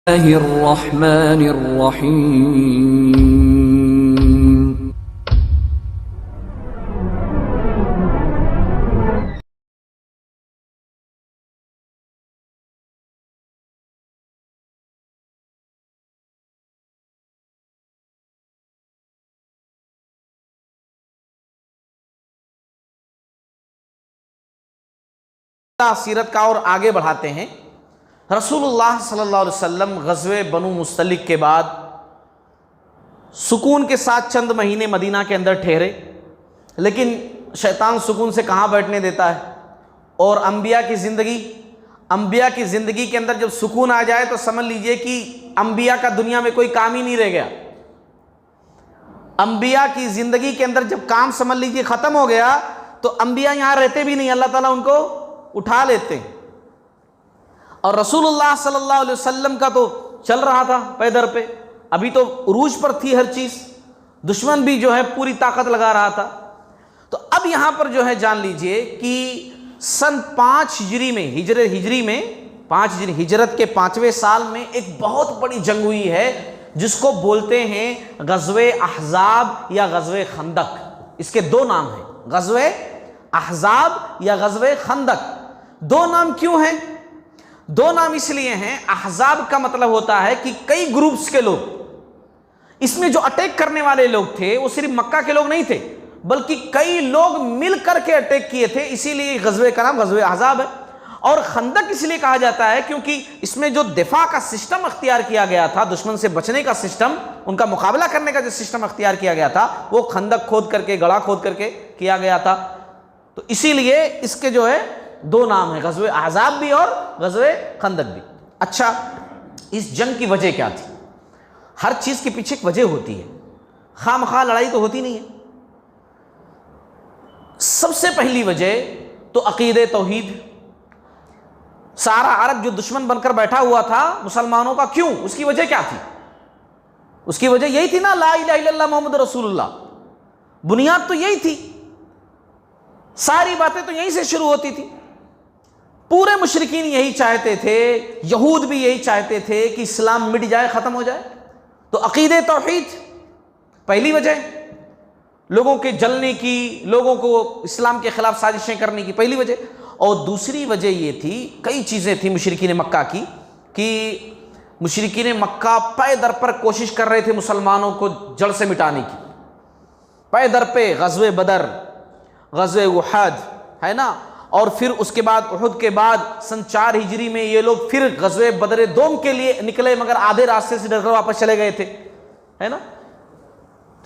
الرحمن الرحیم. سیرت کا اور آگے بڑھاتے ہیں. رسول اللہ صلی اللہ علیہ وسلم غزوہ بنو مستلق کے بعد سکون کے ساتھ چند مہینے مدینہ کے اندر ٹھہرے، لیکن شیطان سکون سے کہاں بیٹھنے دیتا ہے. اور انبیاء کی زندگی کے اندر جب سکون آ جائے تو سمجھ لیجئے کہ انبیاء کا دنیا میں کوئی کام ہی نہیں رہ گیا. انبیاء کی زندگی کے اندر جب کام سمجھ لیجئے ختم ہو گیا تو انبیاء یہاں رہتے بھی نہیں، اللہ تعالیٰ ان کو اٹھا لیتے ہیں. اور رسول اللہ صلی اللہ علیہ وسلم کا تو چل رہا تھا پے در پہ، ابھی تو عروج پر تھی ہر چیز، دشمن بھی جو ہے پوری طاقت لگا رہا تھا. تو اب یہاں پر جو ہے جان لیجئے کہ سن 5 ہجری میں ہجرت کے 5ویں سال میں ایک بہت بڑی جنگ ہوئی ہے جس کو بولتے ہیں غزوہ احزاب یا غزوہ خندق. اس کے 2 نام ہیں، غزوہ احزاب یا غزوہ خندق. 2 نام کیوں ہیں؟ 2 نام اس لیے ہیں، احزاب کا مطلب ہوتا ہے کہ کئی گروپس کے لوگ، اس میں جو اٹیک کرنے والے لوگ تھے وہ صرف مکہ کے لوگ نہیں تھے بلکہ کئی لوگ مل کر کے اٹیک کیے تھے، اسی لیے غزوے کا نام غزوہ احزاب ہے. اور خندق اس لیے کہا جاتا ہے کیونکہ اس میں جو دفاع کا سسٹم اختیار کیا گیا تھا، دشمن سے بچنے کا سسٹم، ان کا مقابلہ کرنے کا جو سسٹم اختیار کیا گیا تھا وہ خندق کھود کر کے، گڑھا کھود کر کے کیا گیا تھا. تو اسی لیے اس کے جو ہے 2 نام ہیں، غزوہ احزاب بھی اور غزوہ خندق بھی. اچھا، اس جنگ کی وجہ کیا تھی؟ ہر چیز کے پیچھے ایک وجہ ہوتی ہے، خواہ مخواہ لڑائی تو ہوتی نہیں ہے. سب سے پہلی وجہ تو عقیدہ توحید. سارا عرب جو دشمن بن کر بیٹھا ہوا تھا مسلمانوں کا، کیوں؟ اس کی وجہ کیا تھی؟ اس کی وجہ یہی تھی نا، لا الہ الا اللہ محمد رسول اللہ. بنیاد تو یہی تھی، ساری باتیں تو یہیں سے شروع ہوتی تھی. پورے مشرکین یہی چاہتے تھے، یہود بھی یہی چاہتے تھے کہ اسلام مٹ جائے، ختم ہو جائے. تو عقیدہ توحید پہلی وجہ، لوگوں کے جلنے کی، لوگوں کو اسلام کے خلاف سازشیں کرنے کی پہلی وجہ. اور دوسری وجہ یہ تھی، کئی چیزیں تھیں مشرکین مکہ کی، کہ مشرکین مکہ پے در پر کوشش کر رہے تھے مسلمانوں کو جڑ سے مٹانے کی. پے در پہ غزوہ بدر، غزوہ احد ہے نا، اور پھر اس کے بعد احد کے بعد سن 4 ہجری میں یہ لوگ پھر غزوہ بدر دوم کے لیے نکلے، مگر آدھے راستے سے ڈر کر واپس چلے گئے تھے، ہے نا.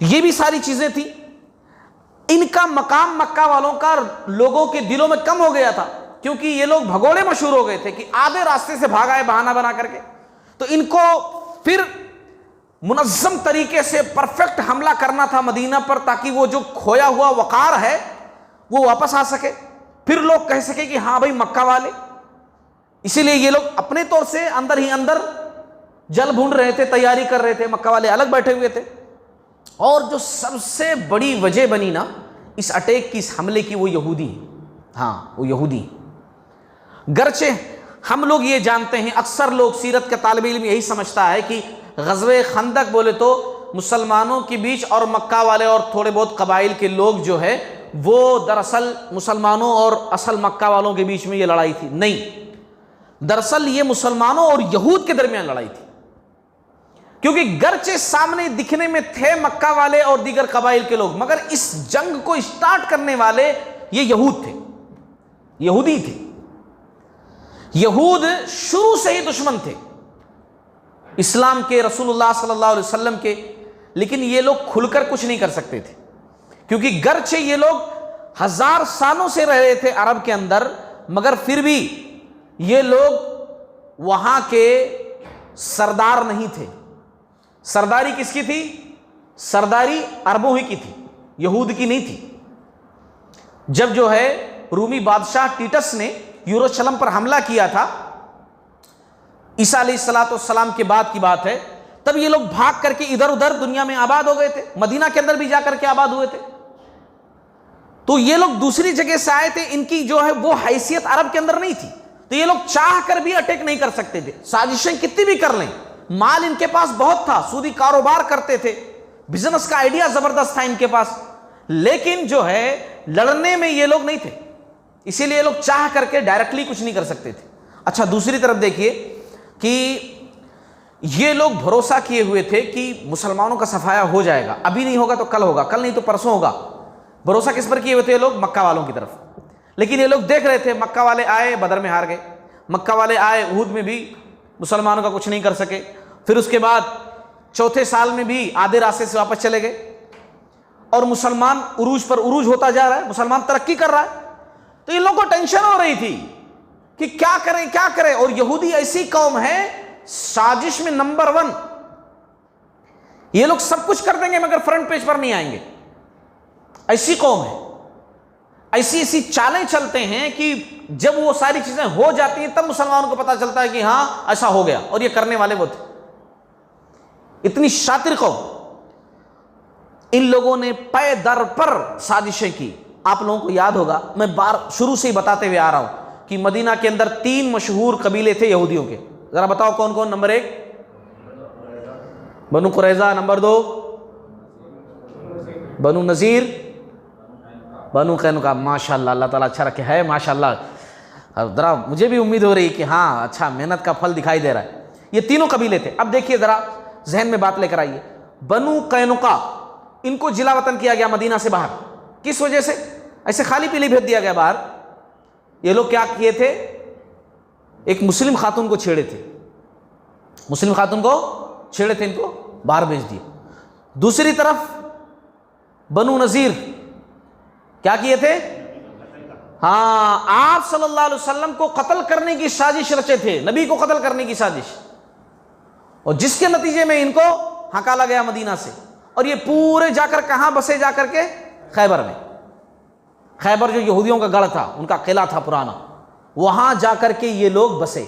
یہ بھی ساری چیزیں تھیں. ان کا مقام مکہ والوں کا لوگوں کے دلوں میں کم ہو گیا تھا، کیونکہ یہ لوگ بھگوڑے مشہور ہو گئے تھے کہ آدھے راستے سے بھاگا ہے بہانہ بنا کر کے. تو ان کو پھر منظم طریقے سے پرفیکٹ حملہ کرنا تھا مدینہ پر، تاکہ وہ جو کھویا ہوا وقار ہے وہ واپس آ سکے، پھر لوگ کہہ سکے کہ ہاں بھائی مکہ والے. اسی لیے یہ لوگ اپنے طور سے اندر ہی اندر جل بھونڈ رہے تھے، تیاری کر رہے تھے، مکہ والے الگ بیٹھے ہوئے تھے. اور جو سب سے بڑی وجہ بنی نا اس اٹیک کی، اس حملے کی، وہ یہودی ہیں. ہاں، وہ یہودی ہیں. گرچہ ہم لوگ یہ جانتے ہیں، اکثر لوگ سیرت کا طالب علم یہی سمجھتا ہے کہ غزوہ خندق بولے تو مسلمانوں کے بیچ اور مکہ والے اور تھوڑے بہت قبائل کے لوگ جو ہے وہ دراصل مسلمانوں اور اصل مکہ والوں کے بیچ میں یہ لڑائی تھی. نہیں، دراصل یہ مسلمانوں اور یہود کے درمیان لڑائی تھی، کیونکہ گرچہ سامنے دکھنے میں تھے مکہ والے اور دیگر قبائل کے لوگ، مگر اس جنگ کو اسٹارٹ کرنے والے یہ یہود تھے، یہودی تھے. یہود شروع سے ہی دشمن تھے اسلام کے، رسول اللہ صلی اللہ علیہ وسلم کے. لیکن یہ لوگ کھل کر کچھ نہیں کر سکتے تھے، کیونکہ گرچہ یہ لوگ 1000 سالوں سے رہ رہے تھے عرب کے اندر، مگر پھر بھی یہ لوگ وہاں کے سردار نہیں تھے. سرداری کس کی تھی؟ سرداری عربوں ہی کی تھی، یہود کی نہیں تھی. جب جو ہے رومی بادشاہ ٹیٹس نے یروشلم پر حملہ کیا تھا، عیسیٰ علیہ السلام کے بعد کی بات ہے، تب یہ لوگ بھاگ کر کے ادھر ادھر دنیا میں آباد ہو گئے تھے، مدینہ کے اندر بھی جا کر کے آباد ہوئے تھے. تو یہ لوگ دوسری جگہ سے آئے تھے، ان کی جو ہے وہ حیثیت عرب کے اندر نہیں تھی، تو یہ لوگ چاہ کر بھی اٹیک نہیں کر سکتے تھے، سازشیں کتنی بھی کر لیں مال ان کے پاس بہت تھا، سودی کاروبار کرتے تھے، بزنس کا آئیڈیا زبردست تھا ان کے پاس، لیکن جو ہے لڑنے میں یہ لوگ نہیں تھے، اسی لیے یہ لوگ چاہ کر کے ڈائریکٹلی کچھ نہیں کر سکتے تھے۔ اچھا دوسری طرف دیکھیے کہ یہ لوگ بھروسہ کیے ہوئے تھے کہ مسلمانوں کا صفایا ہو جائے گا، ابھی نہیں ہوگا تو کل ہوگا، کل نہیں تو پرسوں ہوگا۔ بھروسہ کس پر کیے ہوئے تھے یہ لوگ؟ مکہ والوں کی طرف۔ لیکن یہ لوگ دیکھ رہے تھے مکہ والے آئے بدر میں ہار گئے، مکہ والے آئے احد میں بھی مسلمانوں کا کچھ نہیں کر سکے، پھر اس کے بعد چوتھے سال میں بھی آدھے راستے سے واپس چلے گئے، اور مسلمان عروج پر عروج ہوتا جا رہا ہے، مسلمان ترقی کر رہا ہے۔ تو ان لوگوں کو ٹینشن ہو رہی تھی کہ کیا کریں کیا کریں، اور یہودی ایسی قوم ہے سازش میں نمبر 1، یہ لوگ سب کچھ کر دیں گے مگر فرنٹ پیج پر نہیں آئیں گے، ایسی قوم ہے، ایسی چالیں چلتے ہیں کہ جب وہ ساری چیزیں ہو جاتی ہیں تب مسلمانوں کو پتا چلتا ہے کہ ہاں ایسا ہو گیا، اور یہ کرنے والے وہ تھے، اتنی شاطر قوم۔ ان لوگوں نے پے در پر سازشیں کی۔ آپ لوگوں کو یاد ہوگا، میں شروع سے ہی بتاتے ہوئے آ رہا ہوں کہ مدینہ کے اندر 3 مشہور قبیلے تھے یہودیوں کے، ذرا بتاؤ کون کون؟ نمبر 1 بنو قریظہ، نمبر 2 بنو نذیر، بنو قینقاع۔ ماشاء اللہ، اللہ تعالیٰ اچھا رکھے، ہے ماشاء اللہ، ذرا مجھے بھی امید ہو رہی کہ ہاں اچھا محنت کا پھل دکھائی دے رہا ہے۔ یہ تینوں قبیلے تھے۔ اب دیکھیے ذرا ذہن میں بات لے کر آئیے، بنو قینقاع ان کو جلا وطن کیا گیا مدینہ سے باہر، کس وجہ سے؟ ایسے خالی پیلی بھیج دیا گیا باہر۔ یہ لوگ کیا کیے تھے؟ ایک مسلم خاتون کو چھیڑے تھے، مسلم خاتون کو چھیڑے تھے، ان کو باہر بھیج دیے۔ دوسری طرف بنو نذیر کیا کیے تھے؟ ہاں، آپ صلی اللہ علیہ وسلم کو قتل کرنے کی سازش رچے تھے، نبی کو قتل کرنے کی سازش، اور جس کے نتیجے میں ان کو ہکالا گیا مدینہ سے، اور یہ پورے جا کر کہاں بسے؟ جا کر کے خیبر میں۔ خیبر جو یہودیوں کا گڑھ تھا، ان کا قلعہ تھا پرانا، وہاں جا کر کے یہ لوگ بسے۔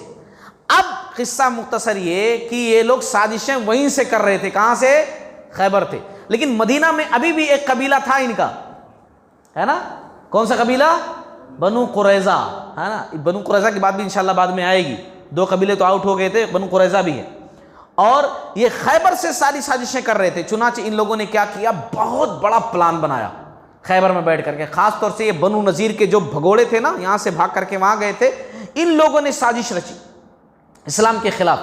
اب قصہ مختصر یہ کہ یہ لوگ سازشیں وہیں سے کر رہے تھے، کہاں سے؟ خیبر تھے، لیکن مدینہ میں ابھی بھی ایک قبیلہ تھا ان کا، ہے نا؟ کون سا قبیلہ؟ بنو قریظہ، ہے نا؟ بنو قریظہ کی بات بھی انشاءاللہ بعد میں آئے گی، 2 قبیلے تو آؤٹ ہو گئے تھے، بنو قریظہ بھی ہے، اور یہ خیبر سے ساری سازشیں کر رہے تھے۔ چنانچہ ان لوگوں نے کیا کیا؟ بہت بڑا پلان بنایا خیبر میں بیٹھ کر کے، خاص طور سے یہ بنو نذیر کے جو بھگوڑے تھے نا، یہاں سے بھاگ کر کے وہاں گئے تھے، ان لوگوں نے سازش رچی اسلام کے خلاف،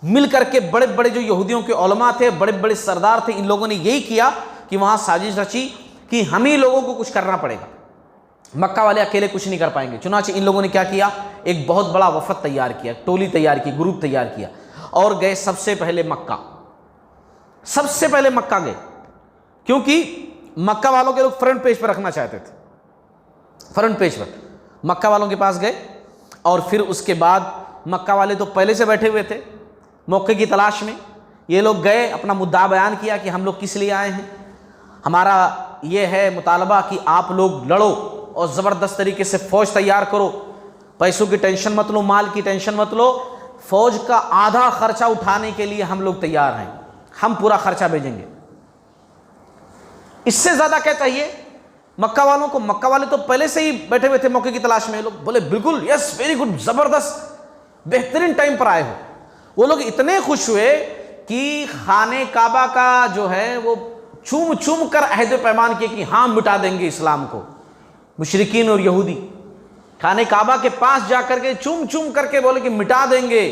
مل کر کے بڑے بڑے جو یہودیوں کے علماء تھے، بڑے بڑے سردار تھے، ان لوگوں نے یہی کیا کہ وہاں سازش رچی کہ ہم ہی لوگوں کو کچھ کرنا پڑے گا، مکہ والے اکیلے کچھ نہیں کر پائیں گے۔ چنانچہ ان لوگوں نے کیا کیا؟ ایک بہت بڑا وفد تیار کیا، ٹولی تیار کی، گروپ تیار کیا، اور گئے سب سے پہلے مکہ، سب سے پہلے مکہ گئے، کیونکہ مکہ والوں کے لوگ فرنٹ پیج پر رکھنا چاہتے تھے، فرنٹ پیج پر مکہ والوں کے پاس گئے، اور پھر اس کے بعد مکہ والے تو پہلے سے بیٹھے ہوئے تھے موقع کی تلاش میں، یہ لوگ گئے، اپنا مدعا بیان کیا کہ ہم لوگ کس لیے آئے ہیں، ہمارا یہ ہے مطالبہ کہ آپ لوگ لڑو اور زبردست طریقے سے فوج تیار کرو، پیسوں کی ٹینشن مت لو، مال کی ٹینشن مت لو، فوج کا آدھا خرچہ اٹھانے کے لیے ہم لوگ تیار ہیں، ہم پورا خرچہ بھیجیں گے۔ اس سے زیادہ کیا چاہیے مکہ والوں کو؟ مکہ والے تو پہلے سے ہی بیٹھے ہوئے تھے موقع کی تلاش میں، لوگ بولے بالکل یس ویری گڈ، زبردست، بہترین ٹائم پر آئے ہو۔ وہ لوگ اتنے خوش ہوئے کہ خانہ کعبہ کا جو ہے وہ چوم چوم کر عہد و پیمان کیے کہ ہاں مٹا دیں گے اسلام کو۔ مشرکین اور یہودی خانہ کعبہ کے پاس جا کر کے چوم چوم کر کے بولے کہ مٹا دیں گے،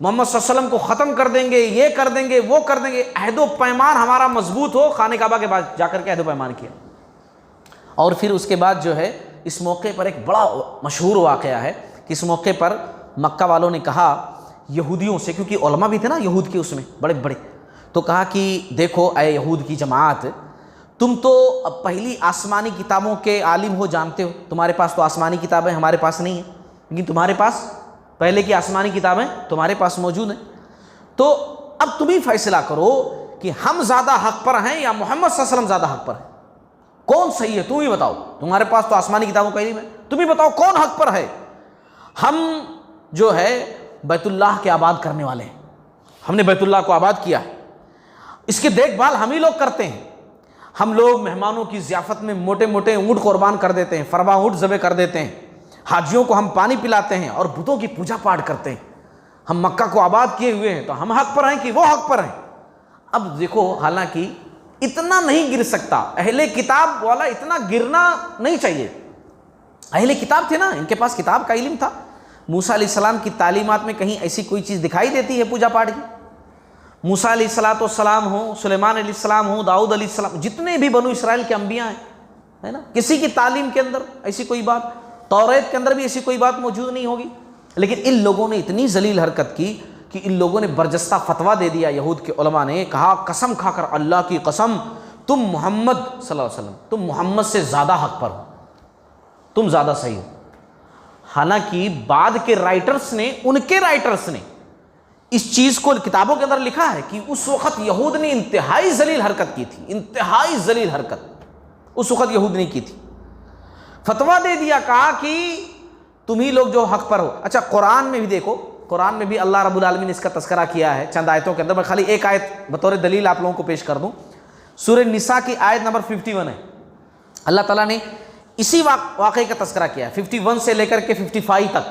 محمد صلی اللہ علیہ وسلم کو ختم کر دیں گے، یہ کر دیں گے، وہ کر دیں گے، عہد و پیمان ہمارا مضبوط ہو۔ خانہ کعبہ کے پاس جا کر کے عہد و پیمان کیا، اور پھر اس کے بعد جو ہے اس موقع پر ایک بڑا مشہور واقعہ ہے کہ اس موقع پر مکہ والوں نے کہا یہودیوں سے، کیونکہ علماء بھی تھے نا یہود کے اس میں بڑے بڑے، تو کہا کہ دیکھو اے یہود کی جماعت، تم تو پہلی آسمانی کتابوں کے عالم ہو، جانتے ہو، تمہارے پاس تو آسمانی کتابیں ہمارے پاس نہیں ہیں، لیکن تمہارے پاس پہلے کی آسمانی کتابیں تمہارے پاس موجود ہیں، تو اب تم ہی فیصلہ کرو کہ ہم زیادہ حق پر ہیں یا محمد صلی اللہ علیہ وسلم زیادہ حق پر ہے، کون صحیح ہے؟ تم ہی بتاؤ، تمہارے پاس تو آسمانی کتابوں کا علم ہے، تم ہی بتاؤ کون حق پر ہے۔ ہم جو ہے بیت اللہ کے آباد کرنے والے ہیں، ہم نے بیت اللہ کو آباد کیا ہے، اس کی دیکھ بھال ہم ہی لوگ کرتے ہیں، ہم لوگ مہمانوں کی ضیافت میں موٹے موٹے اونٹ قربان کر دیتے ہیں، فروا اونٹ ذبح کر دیتے ہیں، حاجیوں کو ہم پانی پلاتے ہیں اور بتوں کی پوجا پاٹ کرتے ہیں، ہم مکہ کو آباد کیے ہوئے ہیں تو ہم حق پر ہیں کہ وہ حق پر ہیں. اب دیکھو حالانکہ اتنا نہیں گر سکتا، اہل کتاب والا اتنا گرنا نہیں چاہیے. اہل کتاب تھے نا، ان کے پاس کتاب کا علم تھا. موسیٰ علیہ السلام کی تعلیمات میں کہیں ایسی کوئی چیز دکھائی دیتی ہے پوجا پاٹ کی؟ موسیٰ علیہ السلام ہوں، سلیمان علیہ السلام ہوں، داؤد علیہ السلام، جتنے بھی بنو اسرائیل کے انبیاء ہیں، ہے نا، کسی کی تعلیم کے اندر ایسی کوئی بات، توریت کے اندر بھی ایسی کوئی بات موجود نہیں ہوگی. لیکن ان لوگوں نے اتنی ذلیل حرکت کی کہ ان لوگوں نے برجستہ فتویٰ دے دیا. یہود کے علماء نے کہا قسم کھا کر اللہ کی قسم، تم محمد صلی اللہ علیہ وسلم، تم محمد سے زیادہ حق پر ہو، تم زیادہ صحیح ہو. حالانکہ بعد کے رائٹرز نے، ان کے رائٹرز نے اس چیز کو کتابوں کے اندر لکھا ہے کہ اس وقت یہود نے انتہائی ذلیل حرکت کی تھی، انتہائی ذلیل حرکت اس وقت یہود نے کی تھی. فتویٰ دے دیا، کہا کہ تم ہی لوگ جو حق پر ہو. اچھا قرآن میں بھی دیکھو، قرآن میں بھی اللہ رب العالمین نے اس کا تذکرہ کیا ہے چند آیتوں کے اندر. میں خالی ایک آیت بطور دلیل آپ لوگوں کو پیش کر دوں. سورہ نساء کی آیت نمبر 51 ہے. اللہ تعالیٰ نے اسی واقعے کا تذکرہ کیا ہے 51 سے لے کر کے 55 تک.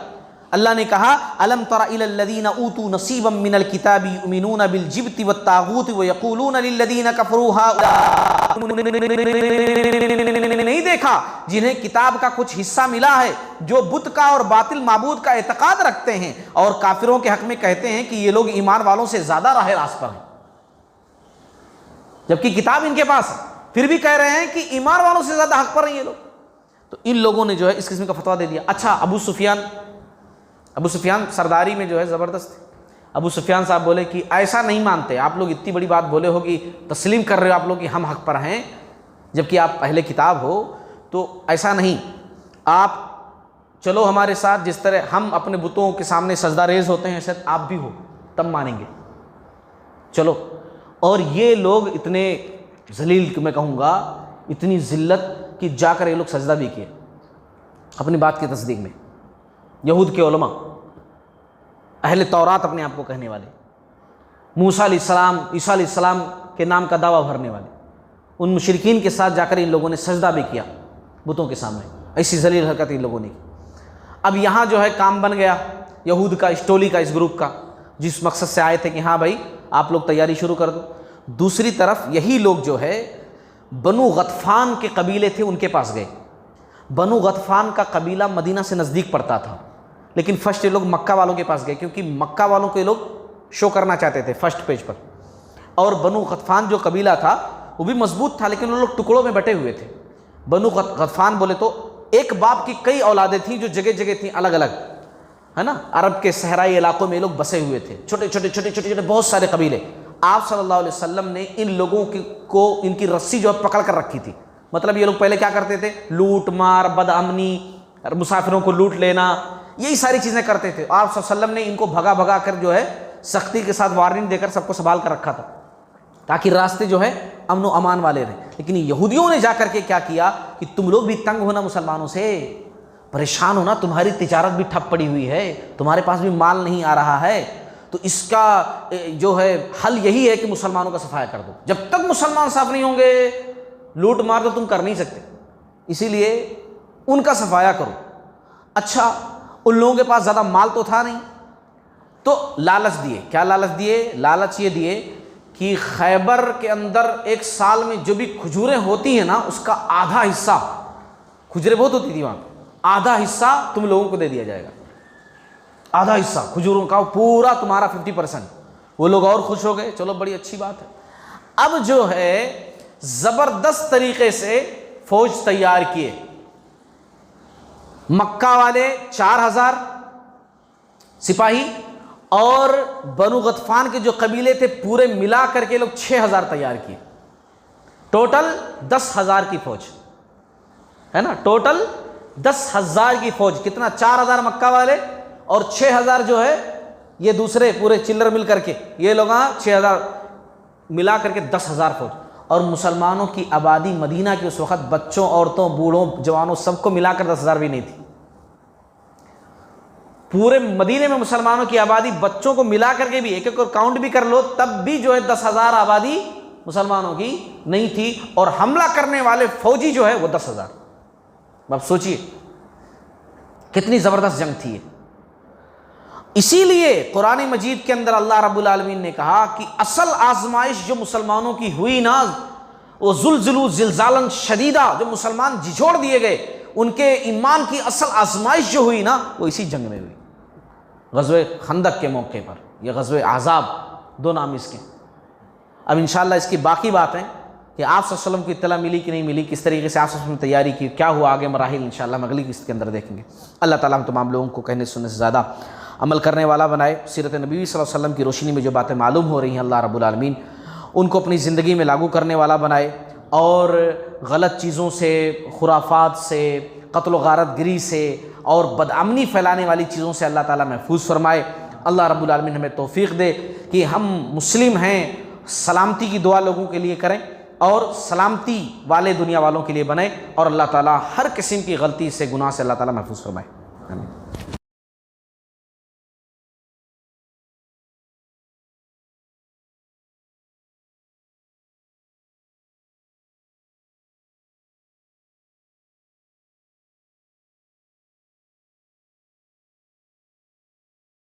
اللہ نے کہا الم تر الی الذین اوتوا نصیبا من الکتاب یؤمنون بالجبت والطاغوت ویقولون للذین کفروا هؤلاء، نہیں دیکھا جنہیں کتاب کا کچھ حصہ ملا ہے، جو بت کا اور باطل معبود کا اعتقاد رکھتے ہیں اور کافروں کے حق میں کہتے ہیں کہ یہ لوگ ایمان والوں سے زیادہ راہ راست پر ہیں. جبکہ کتاب ان کے پاس ہے، پھر بھی کہہ رہے ہیں کہ ایمان والوں سے زیادہ حق پر ہیں یہ لوگ. تو ان لوگوں نے جو ہے اس قسم کا فتویٰ دے دیا. اچھا ابو سفیان سرداری میں جو ہے زبردست. ابو سفیان صاحب بولے کہ ایسا نہیں مانتے آپ لوگ، اتنی بڑی بات بولے ہو کہ تسلیم کر رہے ہو آپ لوگ کہ ہم حق پر ہیں، جبکہ آپ اہل کتاب ہو، تو ایسا نہیں، آپ چلو ہمارے ساتھ، جس طرح ہم اپنے بتوں کے سامنے سجدہ ریز ہوتے ہیں ایسے آپ بھی ہو، تب مانیں گے. چلو. اور یہ لوگ اتنے ذلیل، میں کہوں گا اتنی ذلت کہ جا کر یہ لوگ سجدہ بھی کیے اپنی بات کی تصدیق میں. یہود کے علماء، اہل تورات اپنے آپ کو کہنے والے، موسیٰ علیہ السلام، عیسیٰ علیہ السلام کے نام کا دعویٰ بھرنے والے، ان مشرکین کے ساتھ جا کر ان لوگوں نے سجدہ بھی کیا بتوں کے سامنے. ایسی ذلیل حرکت ان لوگوں نے کی. اب یہاں جو ہے کام بن گیا یہود کا، اس ٹولی کا، اس گروپ کا، جس مقصد سے آئے تھے کہ ہاں بھائی آپ لوگ تیاری شروع کر دو. دوسری طرف یہی لوگ جو ہے بنو غطفان کے قبیلے تھے، ان کے پاس گئے. بنو غطفان کا قبیلہ مدینہ سے نزدیک پڑتا تھا، لیکن فرسٹ یہ لوگ مکہ والوں کے پاس گئے، کیونکہ مکہ والوں کو یہ لوگ شو کرنا چاہتے تھے فرسٹ پیج پر. اور بنو غطفان جو قبیلہ تھا وہ بھی مضبوط تھا، لیکن وہ لوگ ٹکڑوں میں بٹے ہوئے تھے. بنو غطفان بولے تو ایک باپ کی کئی اولادیں تھیں جو جگہ جگہ تھیں الگ الگ، ہے نا. عرب کے صحرائی علاقوں میں یہ لوگ بسے ہوئے تھے، چھوٹے چھوٹے بہت سارے قبیلے. آپ صلی اللہ علیہ وسلم نے ان لوگوں کو ان کی رسی جو ہے پکڑ کر رکھی تھی. مطلب یہ لوگ پہلے کیا کرتے تھے؟ لوٹ مار، بد امنی، مسافروں کو لوٹ لینا، یہی ساری چیزیں کرتے تھے. آپ صلی اللہ علیہ وسلم نے ان کو بھگا کر جو ہے سختی کے ساتھ وارننگ دے کر سب کو سنبھال کر رکھا تھا تاکہ راستے جو ہے امن و امان والے رہیں. لیکن یہودیوں نے جا کر کے کیا کیا کہ تم لوگ بھی تنگ ہونا مسلمانوں سے، پریشان ہونا، تمہاری تجارت بھی ٹھپ پڑی ہوئی ہے، تمہارے پاس بھی مال نہیں آ رہا ہے، تو اس کا جو ہے حل یہی ہے کہ مسلمانوں کا صفایا کر دو. جب تک مسلمان صاف نہیں ہوں گے لوٹ مار تو تم کر نہیں سکتے، اسی لیے ان کا صفایا کرو. اچھا ان لوگوں کے پاس زیادہ مال تو تھا نہیں، تو لالچ دیے. کیا لالچ دیے؟ لالچ یہ دیے کہ خیبر کے اندر ایک سال میں جو بھی کھجوریں ہوتی ہیں نا اس کا آدھا حصہ، کھجوریں بہت ہوتی تھی وہاں، آدھا حصہ تم لوگوں کو دے دیا جائے گا. آدھا حصہ کھجوروں کا پورا تمہارا 50%. وہ لوگ اور خوش ہو گئے، چلو بڑی اچھی بات ہے. اب جو ہے زبردست طریقے سے فوج تیار کیے. مکہ والے 4000 سپاہی اور بنو غطفان کے جو قبیلے تھے پورے ملا کر کے لوگ 6000 تیار کیے. ٹوٹل 10,000 کی فوج ہے نا، ٹوٹل 10,000 کی فوج. کتنا؟ 4000 مکہ والے اور 6000 جو ہے یہ دوسرے پورے چلر مل کر کے، یہ لوگ 6000 ملا کر کے 10,000 فوج. اور مسلمانوں کی آبادی مدینہ کی اس وقت بچوں، عورتوں، بوڑھوں، جوانوں سب کو ملا کر 10,000 بھی نہیں تھی. پورے مدینے میں مسلمانوں کی آبادی بچوں کو ملا کر کے بھی ایک ایک اور کاؤنٹ بھی کر لو تب بھی جو ہے 10,000 آبادی مسلمانوں کی نہیں تھی. اور حملہ کرنے والے فوجی جو ہے وہ 10,000. اب سوچئے کتنی زبردست جنگ تھی. اسی لیے قرآن مجید کے اندر اللہ رب العالمین نے کہا کہ اصل آزمائش جو مسلمانوں کی ہوئی نا، وہ زلزلوا زلزالا شدیدہ، جو مسلمان جھجھوڑ دیے گئے، ان کے ایمان کی اصل آزمائش جو ہوئی نا وہ اسی جنگ میں ہوئی، غزوہ خندق کے موقع پر، یا غزوہ احزاب، دو نام اس کے۔ اب انشاءاللہ اس کی باقی باتیں کہ آپ صلی اللہ علیہ وسلم کو اطلاع ملی کہ نہیں ملی، کس طریقے سے آپ صلی اللہ علیہ وسلم نے تیاری کی، کیا ہوا آگے مراحل، انشاءاللہ ہم اگلی قسط کے اندر دیکھیں گے۔ اللہ تعالیٰ ہم تمام لوگوں کو کہنے سننے سے زیادہ عمل کرنے والا بنائے، سیرت نبی صلی اللہ علیہ وسلم کی روشنی میں جو باتیں معلوم ہو رہی ہیں اللہ رب العالمین ان کو اپنی زندگی میں لاگو کرنے والا بنائے، اور غلط چیزوں سے، خرافات سے، قتل و غارت گری سے اور بدامنی پھیلانے والی چیزوں سے اللہ تعالیٰ محفوظ فرمائے۔ اللہ رب العالمین ہمیں توفیق دے کہ ہم مسلم ہیں، سلامتی کی دعا لوگوں کے لیے کریں اور سلامتی والے دنیا والوں کے لیے بنیں، اور اللہ تعالیٰ ہر قسم کی غلطی سے، گناہ سے اللہ تعالیٰ محفوظ فرمائے۔ آمین۔